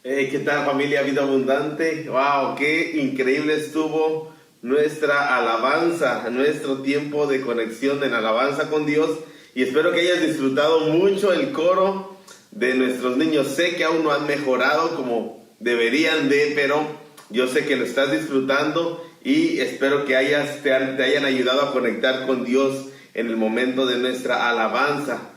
¿Qué tal, familia Vida Abundante? ¡Wow! ¡Qué increíble estuvo nuestra alabanza, nuestro tiempo de conexión en alabanza con Dios! Y espero que hayas disfrutado mucho el coro de nuestros niños. Sé que aún no han mejorado como deberían de, pero yo sé que lo estás disfrutando y espero que te hayan ayudado a conectar con Dios en el momento de nuestra alabanza.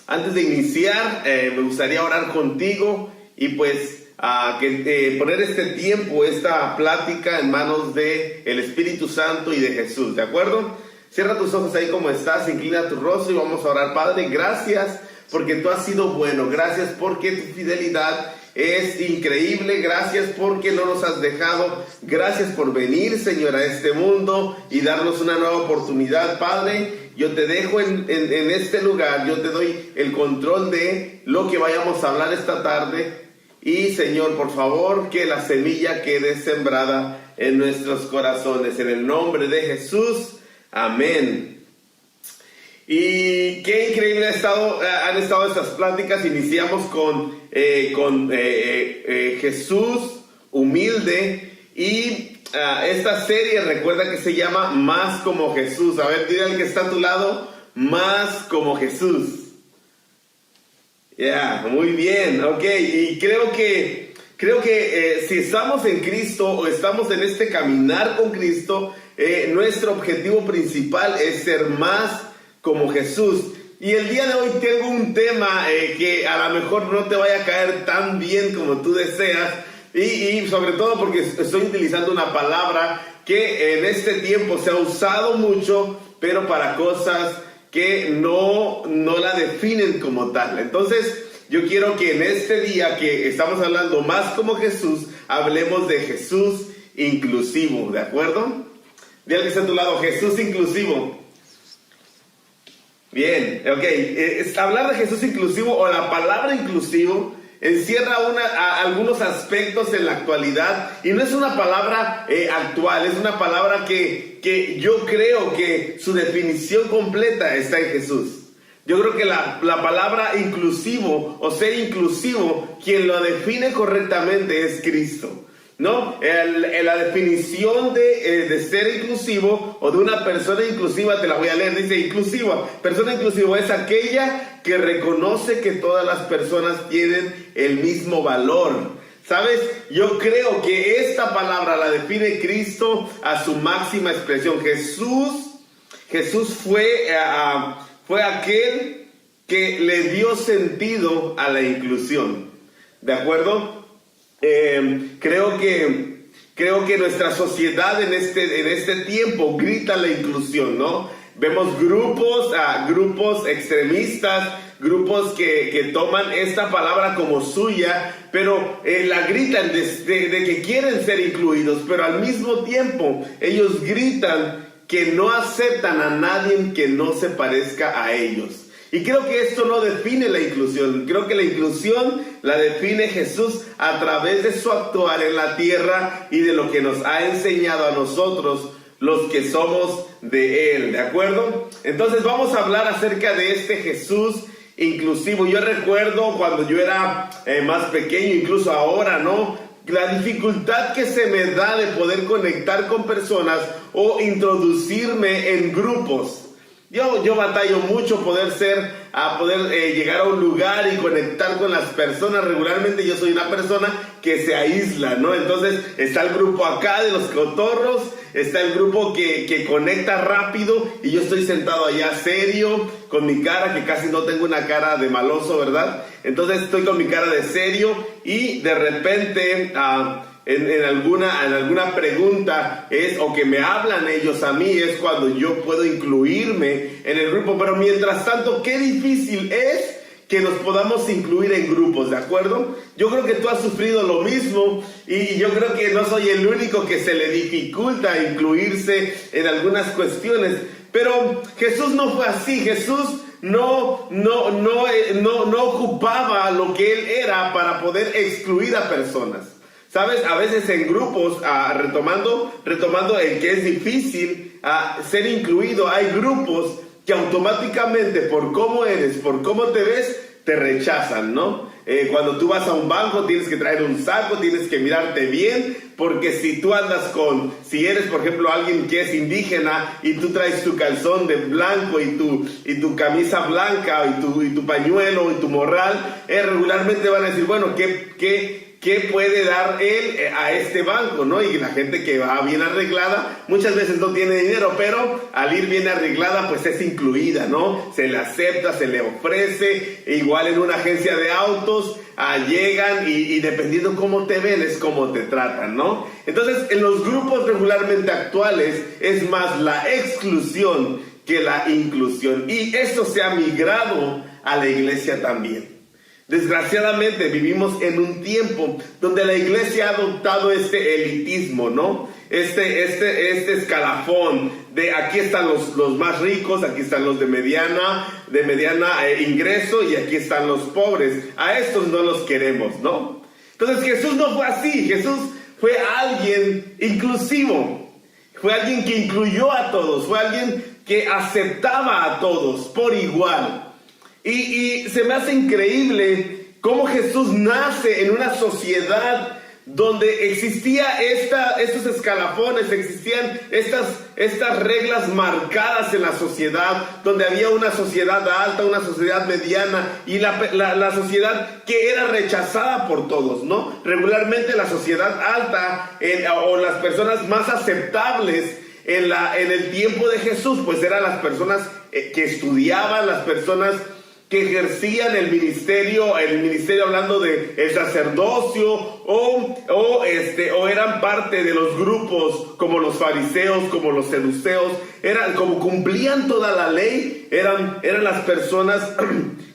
Antes de iniciar, me gustaría orar contigo y pues poner este tiempo, esta plática en manos del Espíritu Santo y de Jesús, ¿de acuerdo? Cierra tus ojos ahí como estás, inclina tu rostro y vamos a orar. Padre, gracias porque tú has sido bueno, gracias porque tu fidelidad es increíble, gracias porque no nos has dejado, gracias por venir, Señor, a este mundo y darnos una nueva oportunidad. Padre, yo te dejo en este lugar, yo te doy el control de lo que vayamos a hablar esta tarde y, Señor, por favor, que la semilla quede sembrada en nuestros corazones, en el nombre de Jesús, amén. Y qué increíble han estado estas pláticas. Iniciamos con Jesús humilde y esta serie, recuerda que se llama Más como Jesús. A ver, dile al que está a tu lado, más como Jesús. Muy bien, ok. Y creo que si estamos en Cristo o estamos en este caminar con Cristo, nuestro objetivo principal es ser más como Jesús. Y el día de hoy tengo un tema que a lo mejor no te vaya a caer tan bien como tú deseas, y sobre todo porque estoy utilizando una palabra que en este tiempo se ha usado mucho, pero para cosas que no la definen como tal. Entonces yo quiero que en este día que estamos hablando más como Jesús, hablemos de Jesús inclusivo, ¿de acuerdo? Dile al que está a tu lado, Jesús inclusivo. Bien, ok. Hablar de Jesús inclusivo o la palabra inclusivo encierra algunos aspectos en la actualidad y no es una palabra actual, es una palabra que yo creo que su definición completa está en Jesús. Yo creo que la palabra inclusivo o ser inclusivo, quien lo define correctamente es Cristo, ¿no? La definición de ser inclusivo o de una persona inclusiva, te la voy a leer, dice inclusiva. Persona inclusiva es aquella que reconoce que todas las personas tienen el mismo valor. ¿Sabes? Yo creo que esta palabra la define Cristo a su máxima expresión. Jesús fue aquel que le dio sentido a la inclusión. ¿De acuerdo? Creo que nuestra sociedad en este tiempo grita la inclusión, ¿no? Vemos grupos extremistas, grupos que toman esta palabra como suya, pero la gritan de que quieren ser incluidos, pero al mismo tiempo ellos gritan que no aceptan a nadie que no se parezca a ellos. Y creo que esto no define la inclusión. Creo que la inclusión la define Jesús a través de su actuar en la tierra y de lo que nos ha enseñado a nosotros, los que somos de Él, ¿de acuerdo? Entonces vamos a hablar acerca de este Jesús inclusivo. Yo recuerdo cuando yo era más pequeño, incluso ahora, ¿no? La dificultad que se me da de poder conectar con personas o introducirme en grupos. Yo batallo mucho poder llegar a un lugar y conectar con las personas. Regularmente yo soy una persona que se aísla, ¿no? Entonces está el grupo acá de los cotorros, está el grupo que conecta rápido y yo estoy sentado allá serio, con mi cara, que casi no tengo una cara de maloso, ¿verdad? Entonces estoy con mi cara de serio y de repente en alguna pregunta o que me hablan ellos a mí, es cuando yo puedo incluirme en el grupo. Pero mientras tanto, qué difícil es que nos podamos incluir en grupos, ¿de acuerdo? Yo creo que tú has sufrido lo mismo y yo creo que no soy el único que se le dificulta incluirse en algunas cuestiones. Pero Jesús no fue así. Jesús no ocupaba lo que Él era para poder excluir a personas. ¿Sabes? A veces en grupos, retomando el que es difícil ser incluido, hay grupos que automáticamente por cómo eres, por cómo te ves, te rechazan, ¿no? Cuando tú vas a un banco tienes que traer un saco, tienes que mirarte bien, porque si tú andas si eres por ejemplo alguien que es indígena y tú traes tu calzón de blanco y tu camisa blanca y tu pañuelo y tu morral, regularmente van a decir, bueno, ¿qué puede dar él a este banco, ¿no? Y la gente que va bien arreglada muchas veces no tiene dinero, pero al ir bien arreglada pues es incluida, ¿no? Se le acepta, se le ofrece. Igual en una agencia de autos llegan y dependiendo cómo te ven es cómo te tratan, ¿no? Entonces en los grupos regularmente actuales es más la exclusión que la inclusión, y esto se ha migrado a la iglesia también. Desgraciadamente vivimos en un tiempo donde la iglesia ha adoptado este elitismo, ¿no? Este escalafón de aquí están los más ricos, aquí están los de mediana ingreso y aquí están los pobres. A estos no los queremos, ¿no? Entonces Jesús no fue así. Jesús fue alguien inclusivo, fue alguien que incluyó a todos, fue alguien que aceptaba a todos por igual. Y se me hace increíble cómo Jesús nace en una sociedad donde existía estos escalafones, existían estas reglas marcadas en la sociedad, donde había una sociedad alta, una sociedad mediana y la sociedad que era rechazada por todos, ¿no? Regularmente la sociedad alta o las personas más aceptables en el tiempo de Jesús, pues eran las personas que estudiaban, las personas que ejercían el ministerio hablando de el sacerdocio o eran parte de los grupos como los fariseos, como los saduceos, como cumplían toda la ley, eran las personas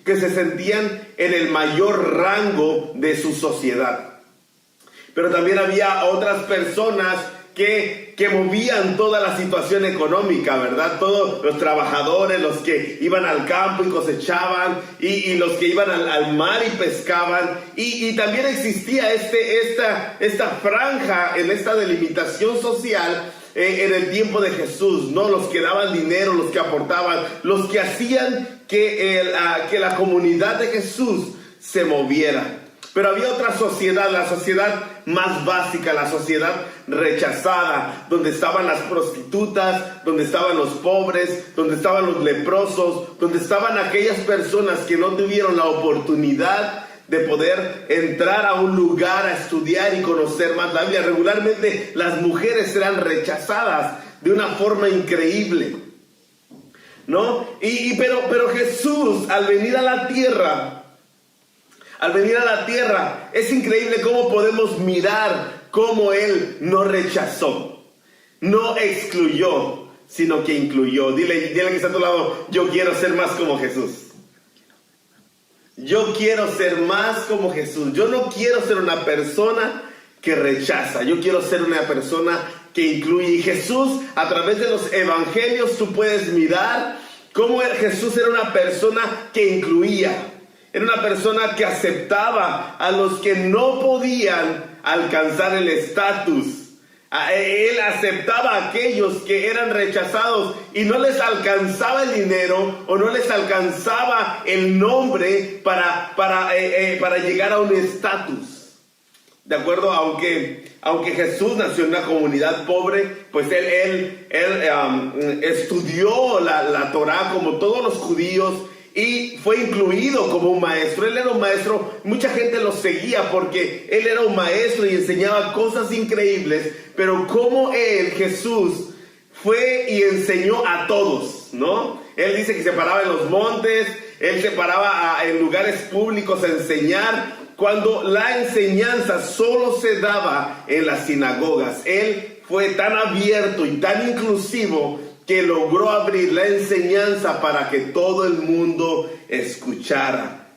que se sentían en el mayor rango de su sociedad. Pero también había otras personas que movían toda la situación económica, ¿verdad? Todos los trabajadores, los que iban al campo y cosechaban, y los que iban al mar y pescaban, y también existía esta franja en esta delimitación social en el tiempo de Jesús, ¿no? Los que daban dinero, los que aportaban, los que hacían que la comunidad de Jesús se moviera. Pero había otra sociedad, la sociedad más básica, la sociedad rechazada, donde estaban las prostitutas, donde estaban los pobres, donde estaban los leprosos, donde estaban aquellas personas que no tuvieron la oportunidad de poder entrar a un lugar a estudiar y conocer más la Biblia. Regularmente las mujeres eran rechazadas de una forma increíble, ¿no? Pero Jesús, al venir a la tierra, es increíble cómo podemos mirar cómo Él no rechazó, no excluyó, sino que incluyó. Dile que está a tu lado, yo quiero ser más como Jesús. Yo quiero ser más como Jesús. Yo no quiero ser una persona que rechaza. Yo quiero ser una persona que incluye. Y Jesús, a través de los evangelios, tú puedes mirar cómo Jesús era una persona que incluía. Era una persona que aceptaba a los que no podían alcanzar el estatus. Él aceptaba a aquellos que eran rechazados y no les alcanzaba el dinero o no les alcanzaba el nombre para llegar a un estatus. ¿De acuerdo? Aunque Jesús nació en una comunidad pobre, pues él estudió la Torá como todos los judíos, y fue incluido como un maestro. Él era un maestro, mucha gente lo seguía porque él era un maestro y enseñaba cosas increíbles. Pero como Jesús, fue y enseñó a todos, ¿no? Él dice que se paraba en los montes, él se paraba en lugares públicos a enseñar, cuando la enseñanza solo se daba en las sinagogas. Él fue tan abierto y tan inclusivo que logró abrir la enseñanza para que todo el mundo escuchara.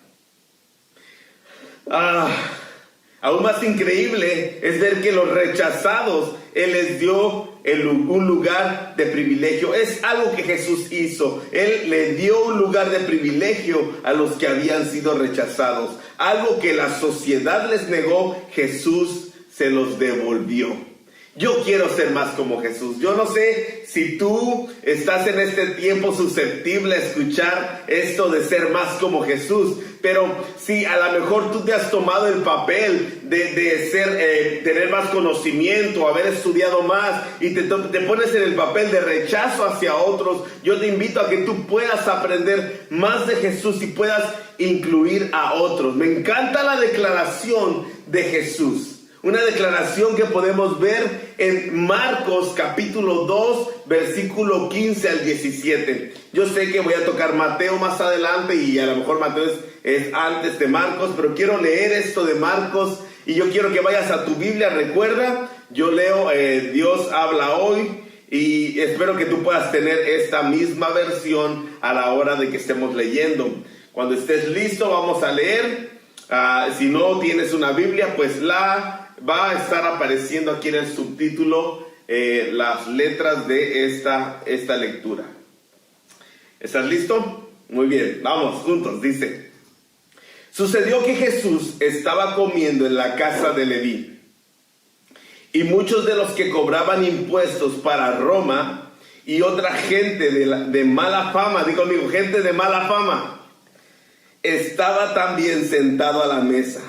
Aún más increíble es ver que los rechazados, Él les dio un lugar de privilegio. Es algo que Jesús hizo. Él le dio un lugar de privilegio a los que habían sido rechazados. Algo que la sociedad les negó, Jesús se los devolvió. Yo quiero ser más como Jesús. Yo no sé si tú estás en este tiempo susceptible a escuchar esto de ser más como Jesús, pero si a lo mejor tú te has tomado el papel de ser, tener más conocimiento, haber estudiado más y te pones en el papel de rechazo hacia otros, yo te invito a que tú puedas aprender más de Jesús y puedas incluir a otros. Me encanta la declaración de Jesús. Una declaración que podemos ver en Marcos capítulo 2, versículo 15 al 17. Yo sé que voy a tocar Mateo más adelante y a lo mejor Mateo es antes de Marcos, pero quiero leer esto de Marcos y yo quiero que vayas a tu Biblia. Recuerda, yo leo Dios habla hoy y espero que tú puedas tener esta misma versión a la hora de que estemos leyendo. Cuando estés listo vamos a leer. Si no tienes una Biblia, pues va a estar apareciendo aquí en el subtítulo las letras de esta lectura. ¿Estás listo? Muy bien, vamos juntos. Dice: sucedió que Jesús estaba comiendo en la casa de Leví, y muchos de los que cobraban impuestos para Roma y otra gente de mala fama, digo conmigo, gente de mala fama, estaba también sentado a la mesa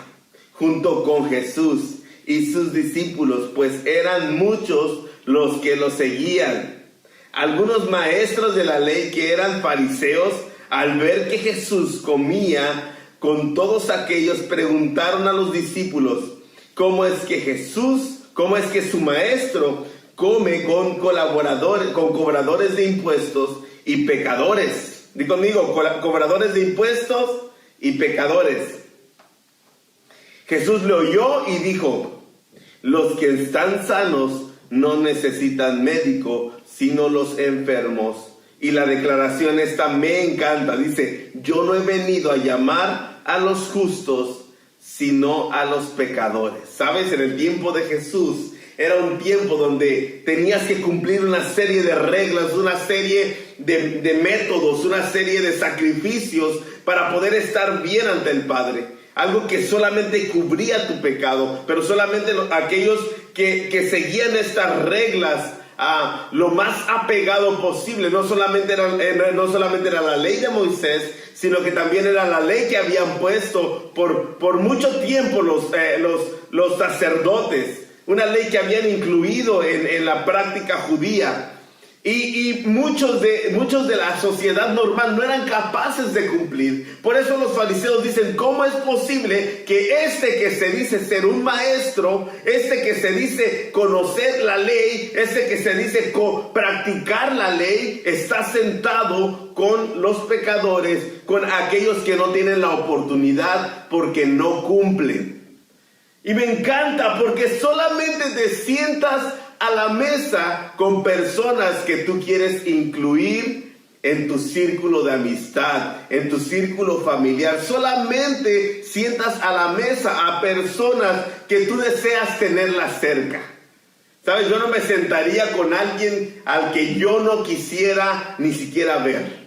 junto con Jesús y sus discípulos, pues eran muchos los que lo seguían. Algunos maestros de la ley que eran fariseos, al ver que Jesús comía con todos aquellos, preguntaron a los discípulos: ¿cómo es que su maestro come con cobradores de impuestos y pecadores? Di conmigo, cobradores de impuestos y pecadores. Jesús le oyó y dijo: los que están sanos no necesitan médico, sino los enfermos. Y la declaración esta me encanta. Dice: yo no he venido a llamar a los justos, sino a los pecadores. ¿Sabes? En el tiempo de Jesús era un tiempo donde tenías que cumplir una serie de reglas, una serie de métodos, una serie de sacrificios para poder estar bien ante el Padre. Algo que solamente cubría tu pecado, pero solamente aquellos que seguían estas reglas lo más apegado posible. No solamente era la ley de Moisés, sino que también era la ley que habían puesto por mucho tiempo los sacerdotes. Una ley que habían incluido en la práctica judía. Y muchos de la sociedad normal no eran capaces de cumplir. Por eso los fariseos dicen: ¿cómo es posible que este que se dice ser un maestro, este que se dice conocer la ley, este que se dice practicar la ley, está sentado con los pecadores, con aquellos que no tienen la oportunidad porque no cumplen? Y me encanta porque solamente te sientas a la mesa con personas que tú quieres incluir en tu círculo de amistad, en tu círculo familiar. Solamente sientas a la mesa a personas que tú deseas tenerlas cerca. ¿Sabes? Yo no me sentaría con alguien al que yo no quisiera ni siquiera ver.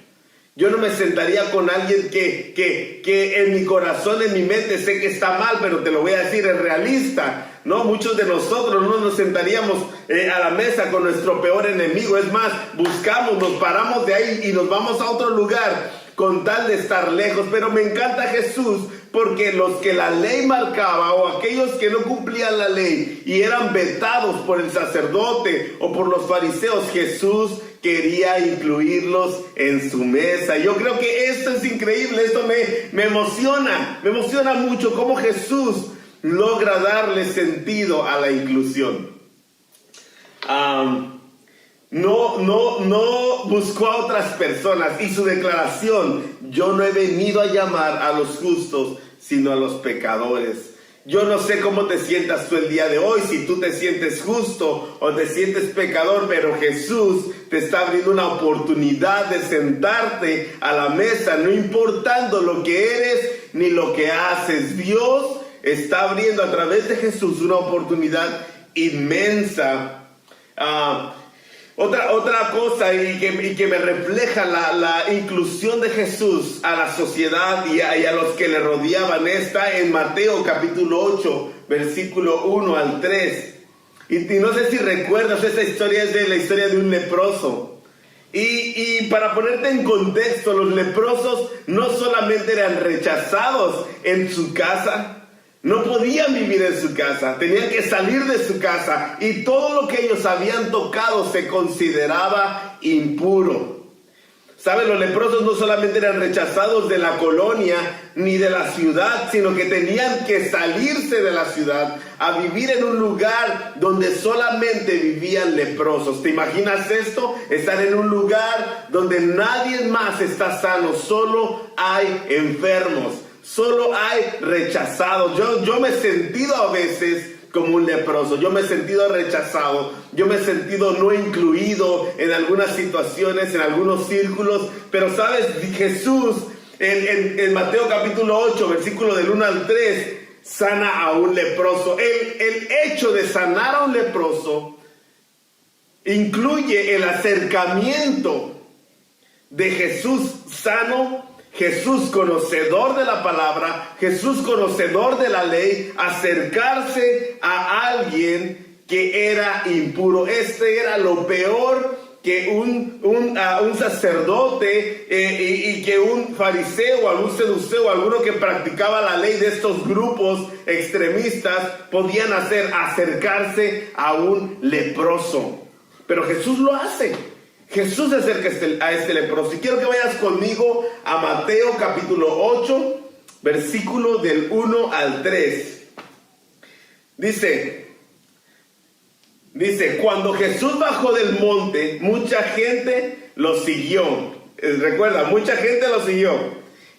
Yo no me sentaría con alguien que en mi corazón, en mi mente sé que está mal, pero te lo voy a decir, es realista. No, muchos de nosotros no nos sentaríamos a la mesa con nuestro peor enemigo. Es más, nos paramos de ahí y nos vamos a otro lugar con tal de estar lejos. Pero me encanta Jesús porque los que la ley marcaba o aquellos que no cumplían la ley y eran vetados por el sacerdote o por los fariseos, Jesús quería incluirlos en su mesa. Yo creo que esto es increíble, esto me emociona mucho cómo Jesús logra darle sentido a la inclusión. No buscó a otras personas y su declaración: yo no he venido a llamar a los justos, sino a los pecadores. Yo no sé cómo te sientas tú el día de hoy, si tú te sientes justo o te sientes pecador, pero Jesús te está abriendo una oportunidad de sentarte a la mesa, no importando lo que eres ni lo que haces. Dios está abriendo a través de Jesús una oportunidad inmensa. Otra cosa y que me refleja la inclusión de Jesús a la sociedad y a los que le rodeaban está en Mateo capítulo 8, versículo 1 al 3. Y no sé si recuerdas, esta historia es de la historia de un leproso. Y para ponerte en contexto, los leprosos no solamente eran rechazados en su casa, no podían vivir en su casa, tenían que salir de su casa y todo lo que ellos habían tocado se consideraba impuro. ¿Saben? Los leprosos no solamente eran rechazados de la colonia ni de la ciudad, sino que tenían que salirse de la ciudad a vivir en un lugar donde solamente vivían leprosos. ¿Te imaginas esto? Estar en un lugar donde nadie más está sano, solo hay enfermos, solo hay rechazados. Yo me he sentido a veces como un leproso, yo me he sentido rechazado, yo me he sentido no incluido en algunas situaciones, en algunos círculos, pero sabes, Jesús en Mateo capítulo 8, versículo del 1 al 3, sana a un leproso. El hecho de sanar a un leproso incluye el acercamiento de Jesús sano, Jesús conocedor de la palabra, Jesús conocedor de la ley, acercarse a alguien que era impuro. Este era lo peor que un sacerdote y que un fariseo, algún seduceo, alguno que practicaba la ley de estos grupos extremistas podían hacer, acercarse a un leproso. Pero Jesús lo hace. Jesús se acerca a este leproso. Y quiero que vayas conmigo a Mateo capítulo 8, versículo del 1 al 3. Dice, cuando Jesús bajó del monte, mucha gente lo siguió. Recuerda, mucha gente lo siguió.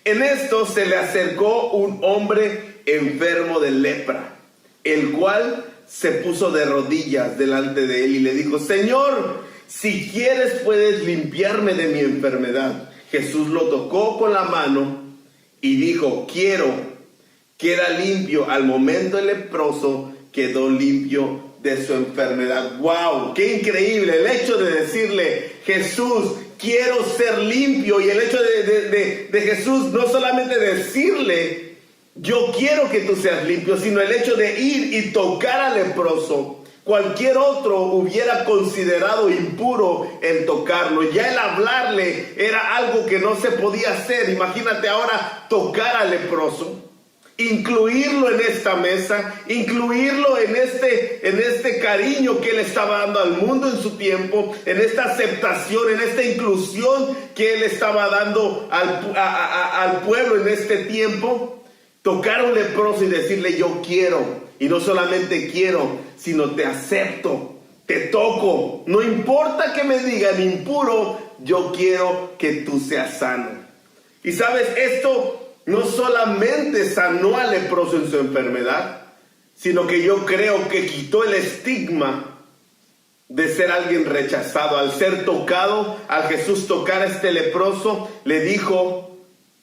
En esto se le acercó un hombre enfermo de lepra, el cual se puso de rodillas delante de él y le dijo: Señor, si quieres puedes limpiarme de mi enfermedad. Jesús lo tocó con la mano y dijo: quiero. Queda limpio. Al momento el leproso quedó limpio de su enfermedad. ¡Wow! ¡Qué increíble! El hecho de decirle: Jesús, quiero ser limpio. Y el hecho de Jesús no solamente decirle: yo quiero que tú seas limpio, sino el hecho de ir y tocar al leproso. Cualquier otro hubiera considerado impuro el tocarlo. Ya el hablarle era algo que no se podía hacer. Imagínate ahora tocar al leproso, incluirlo en esta mesa, incluirlo en este cariño que él estaba dando al mundo en su tiempo, en esta aceptación, en esta inclusión que él estaba dando al pueblo en este tiempo. Tocar a un leproso y decirle: yo quiero. Y no solamente quiero, sino te acepto, te toco. No importa que me digan impuro, yo quiero que tú seas sano. Y sabes, esto no solamente sanó al leproso en su enfermedad, sino que yo creo que quitó el estigma de ser alguien rechazado. Al ser tocado, al Jesús tocar a este leproso, le dijo: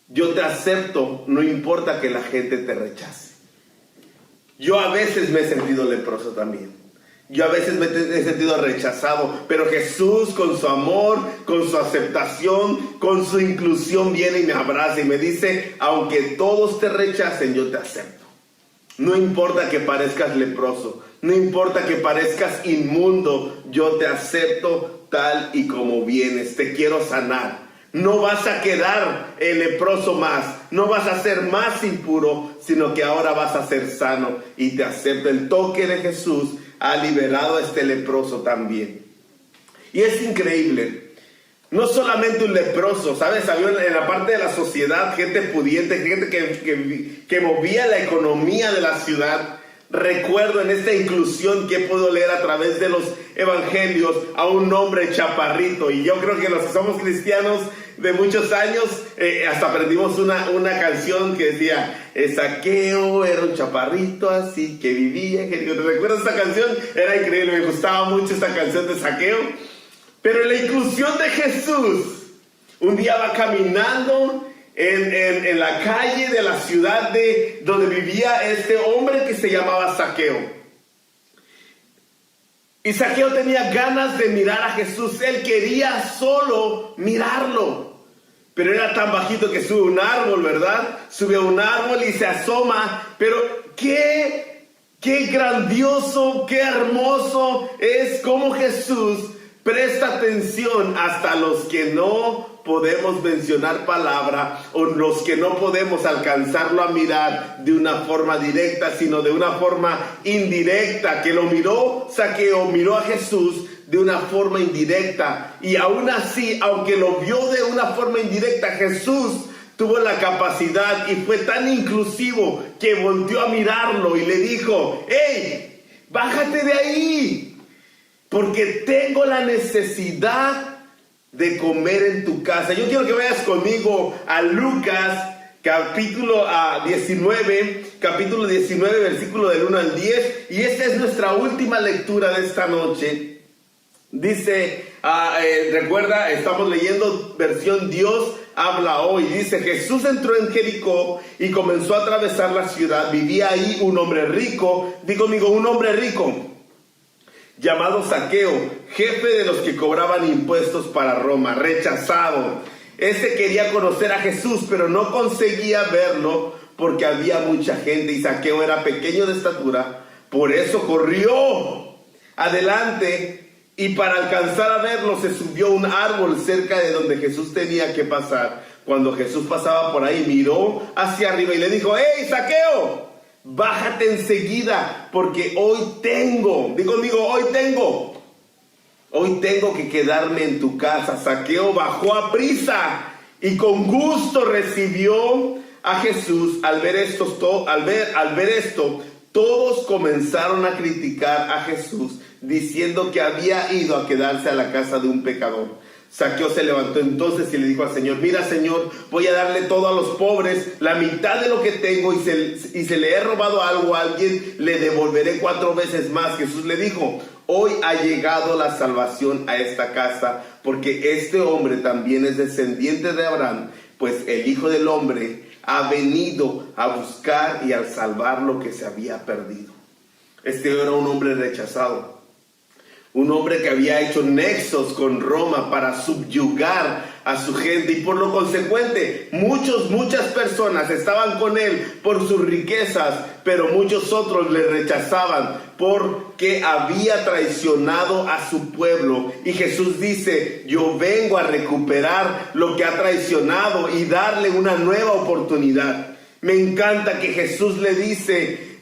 yo te acepto, no importa que la gente te rechace. Yo a veces me he sentido leproso también. Yo a veces me he sentido rechazado. Pero Jesús, con su amor, con su aceptación, con su inclusión, viene y me abraza y me dice: aunque todos te rechacen, yo te acepto. No importa que parezcas leproso, no importa que parezcas inmundo, yo te acepto tal y como vienes. Te quiero sanar. No vas a quedar el leproso más, no vas a ser más impuro, sino que ahora vas a ser sano. Y te acepto. El toque de Jesús ha liberado a este leproso también. Y es increíble. No solamente un leproso, ¿sabes? Había en la parte de la sociedad gente pudiente, gente que movía la economía de la ciudad. Recuerdo en esta inclusión que puedo leer a través de los evangelios a un hombre chaparrito. Y yo creo que los que somos cristianos de muchos años, hasta aprendimos una canción que decía: Zaqueo era un chaparrito así que vivía. ¿Recuerdas esta canción? Era increíble, me gustaba mucho esta canción de Zaqueo. Pero en la inclusión de Jesús, un día va caminando en la calle de la ciudad donde vivía este hombre que se llamaba Zaqueo. Y Zaqueo tenía ganas de mirar a Jesús. Él quería solo mirarlo. Pero era tan bajito que sube a un árbol, ¿verdad? Sube a un árbol y se asoma. Pero ¿qué Qué grandioso, qué hermoso es cómo Jesús presta atención hasta los que no podemos mencionar palabra o los que no podemos alcanzarlo a mirar de una forma directa, sino de una forma indirecta. Que lo miró Zaqueo, miró a Jesús de una forma indirecta, y aún así, aunque lo vio de una forma indirecta, Jesús tuvo la capacidad y fue tan inclusivo que volteó a mirarlo y le dijo: ¡Hey, bájate de ahí! Porque tengo la necesidad de comer en tu casa. Yo quiero que vayas conmigo a Lucas capítulo 19, versículo del 1 al 10. Y esta es nuestra última lectura de esta noche. Dice, recuerda, estamos leyendo versión Dios habla hoy. Dice: Jesús entró en Jericó y comenzó a atravesar la ciudad. Vivía ahí un hombre rico, digo conmigo, un hombre rico, llamado Zaqueo, jefe de los que cobraban impuestos para Roma, rechazado. Este quería conocer a Jesús, pero no conseguía verlo porque había mucha gente, y Zaqueo era pequeño de estatura. Por eso corrió adelante, y para alcanzar a verlo se subió a un árbol cerca de donde Jesús tenía que pasar. Cuando Jesús pasaba por ahí, miró hacia arriba y le dijo: ¡Hey, Zaqueo! Bájate enseguida, porque hoy tengo que quedarme en tu casa. Zaqueo bajó a prisa y con gusto recibió a Jesús. Al ver esto, todos comenzaron a criticar a Jesús, diciendo que había ido a quedarse a la casa de un pecador. Zaqueo se levantó entonces y le dijo al Señor: mira, Señor, voy a darle todo a los pobres, la mitad de lo que tengo, y si le he robado algo a alguien, le devolveré 4 veces más. Jesús le dijo: hoy ha llegado la salvación a esta casa, porque este hombre también es descendiente de Abraham, pues el Hijo del Hombre ha venido a buscar y a salvar lo que se había perdido. Este era un hombre rechazado, un hombre que había hecho nexos con Roma para subyugar a su gente, y por lo consecuente muchas personas estaban con él por sus riquezas, pero muchos otros le rechazaban porque había traicionado a su pueblo. Y Jesús dice: yo vengo a recuperar lo que ha traicionado y darle una nueva oportunidad. Me encanta que Jesús le dice: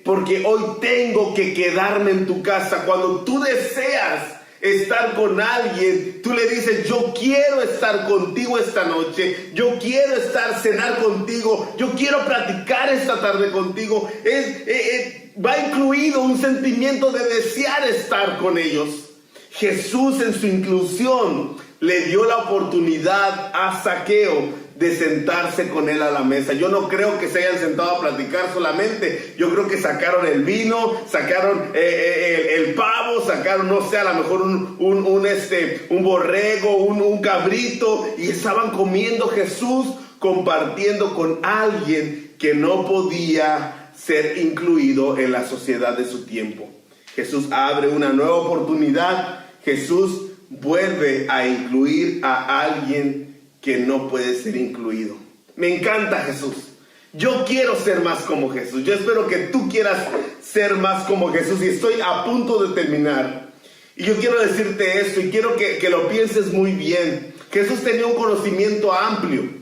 porque hoy tengo que quedarme en tu casa. Cuando tú deseas estar con alguien, tú le dices: yo quiero estar contigo esta noche, yo quiero cenar contigo, yo quiero platicar esta tarde contigo. Va incluido un sentimiento de desear estar con ellos. Jesús, en su inclusión, le dio la oportunidad a Zaqueo de sentarse con él a la mesa. Yo no creo que se hayan sentado a platicar solamente. Yo creo que sacaron el vino, sacaron el pavo, sacaron, no sé, a lo mejor un borrego, un cabrito, y estaban comiendo Jesús, compartiendo con alguien que no podía ser incluido en la sociedad de su tiempo. Jesús abre una nueva oportunidad. Jesús vuelve a incluir a alguien que no puede ser incluido. Me encanta Jesús. Yo quiero ser más como Jesús. Yo espero que tú quieras ser más como Jesús, y estoy a punto de terminar. Y yo quiero decirte esto, y quiero que lo pienses muy bien. Jesús tenía un conocimiento amplio,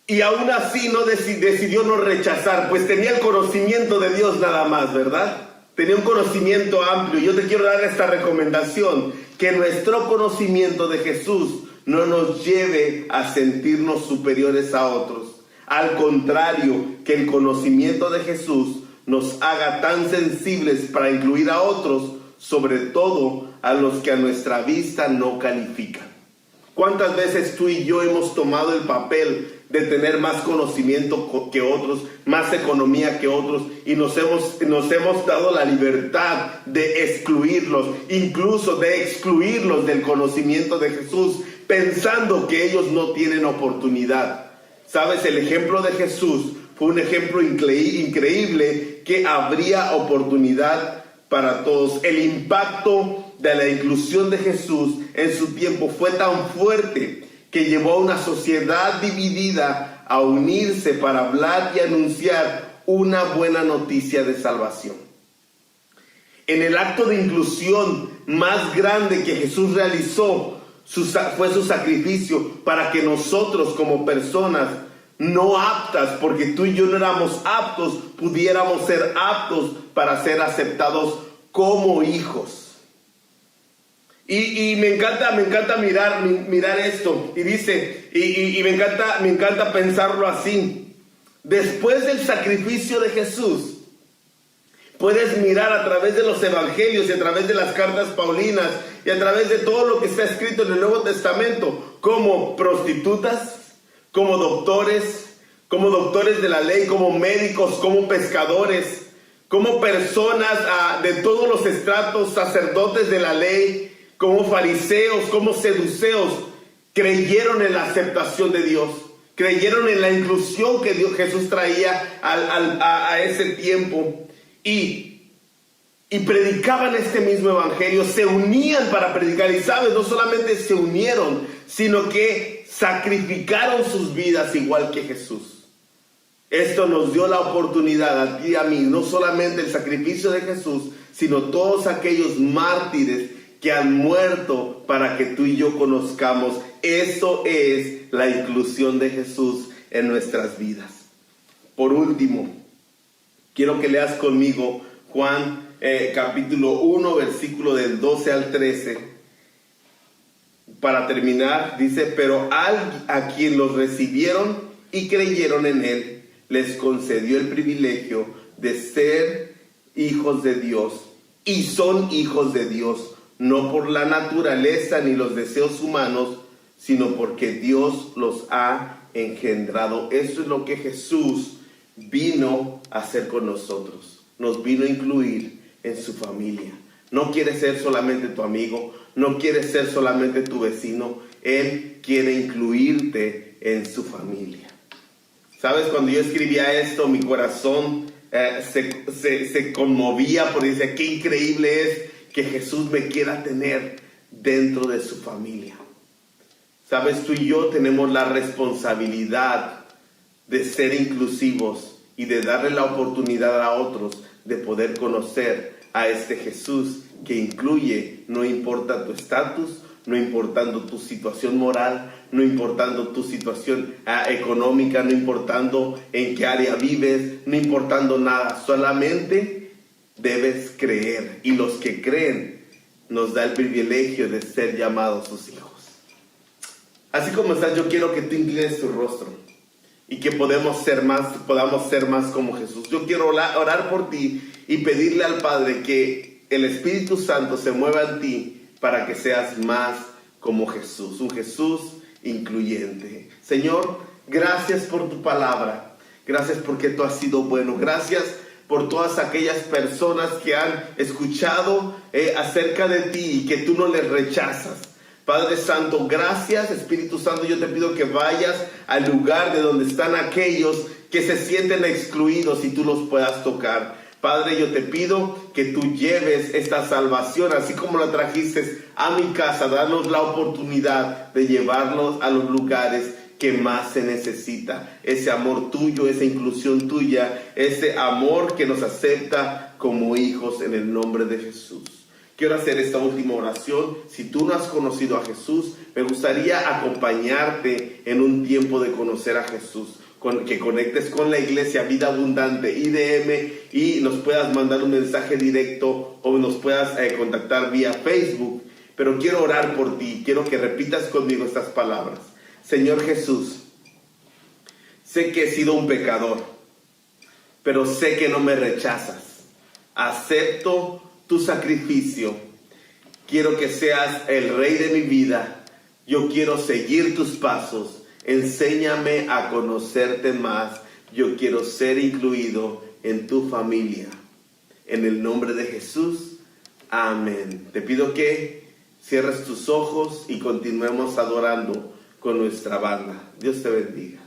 y aún así decidió no rechazar, pues tenía el conocimiento de Dios nada más, ¿verdad? Tenía un conocimiento amplio. Yo te quiero dar esta recomendación: que nuestro conocimiento de Jesús no nos lleve a sentirnos superiores a otros. Al contrario, que el conocimiento de Jesús nos haga tan sensibles para incluir a otros, sobre todo a los que a nuestra vista no califican. ¿Cuántas veces tú y yo hemos tomado el papel de tener más conocimiento que otros, más economía que otros, y nos hemos dado la libertad de excluirlos, incluso de excluirlos del conocimiento de Jesús, pensando que ellos no tienen oportunidad? ¿Sabes? El ejemplo de Jesús fue un ejemplo increíble, que habría oportunidad para todos. El impacto de la inclusión de Jesús en su tiempo fue tan fuerte que llevó a una sociedad dividida a unirse para hablar y anunciar una buena noticia de salvación. En el acto de inclusión más grande que Jesús realizó, fue su sacrificio para que nosotros como personas no aptas, porque tú y yo no éramos aptos, pudiéramos ser aptos para ser aceptados como hijos. Y me encanta mirar esto. Y dice, y me encanta pensarlo así. Después del sacrificio de Jesús, puedes mirar a través de los evangelios y a través de las cartas paulinas y a través de todo lo que está escrito en el Nuevo Testamento, como prostitutas, como doctores de la ley, como médicos, como pescadores, como personas de todos los estratos, sacerdotes de la ley, como fariseos, como seduceos, creyeron en la aceptación de Dios, creyeron en la inclusión que Jesús traía a ese tiempo. Y predicaban este mismo evangelio, se unían para predicar. Y sabes, no solamente se unieron, sino que sacrificaron sus vidas igual que Jesús. Esto nos dio la oportunidad a ti y a mí, no solamente el sacrificio de Jesús, sino todos aquellos mártires que han muerto para que tú y yo conozcamos. Eso es la inclusión de Jesús en nuestras vidas. Por último, quiero que leas conmigo Juan capítulo 1, versículo del 12 al 13. Para terminar, dice, pero a quien los recibieron y creyeron en él, les concedió el privilegio de ser hijos de Dios. Y son hijos de Dios, no por la naturaleza ni los deseos humanos, sino porque Dios los ha engendrado. Eso es lo que Jesús vino a hacer con nosotros. Nos vino a incluir en su familia. No quiere ser solamente tu amigo, no quiere ser solamente tu vecino. Él quiere incluirte en su familia. ¿Sabes? Cuando yo escribía esto, mi corazón se conmovía porque decía, qué increíble es que Jesús me quiera tener dentro de su familia. ¿Sabes? Tú y yo tenemos la responsabilidad de ser inclusivos y de darle la oportunidad a otros de poder conocer a este Jesús que incluye, no importa tu estatus, no importando tu situación moral, no importando tu situación económica, no importando en qué área vives, no importando nada, solamente debes creer. Y los que creen nos da el privilegio de ser llamados sus hijos. Así como estás, yo quiero que tú inclines tu rostro y que podamos ser más como Jesús. Yo quiero orar por ti y pedirle al Padre que el Espíritu Santo se mueva en ti para que seas más como Jesús, un Jesús incluyente. Señor, gracias por tu palabra, gracias porque tú has sido bueno, gracias por todas aquellas personas que han escuchado acerca de ti y que tú no les rechazas. Padre Santo, gracias. Espíritu Santo, yo te pido que vayas al lugar de donde están aquellos que se sienten excluidos y tú los puedas tocar. Padre, yo te pido que tú lleves esta salvación, así como la trajiste a mi casa. Danos la oportunidad de llevarlos a los lugares que más se necesita. Ese amor tuyo, esa inclusión tuya, ese amor que nos acepta como hijos en el nombre de Jesús. Quiero hacer esta última oración. Si tú no has conocido a Jesús, me gustaría acompañarte en un tiempo de conocer a Jesús. Que conectes con la iglesia Vida Abundante IDM y nos puedas mandar un mensaje directo o nos puedas contactar vía Facebook. Pero quiero orar por ti, quiero que repitas conmigo estas palabras. Señor Jesús, sé que he sido un pecador, pero sé que no me rechazas. Acepto tu sacrificio. Quiero que seas el rey de mi vida. Yo quiero seguir tus pasos. Enséñame a conocerte más. Yo quiero ser incluido en tu familia. En el nombre de Jesús. Amén. Te pido que cierres tus ojos y continuemos adorando con nuestra banda. Dios te bendiga.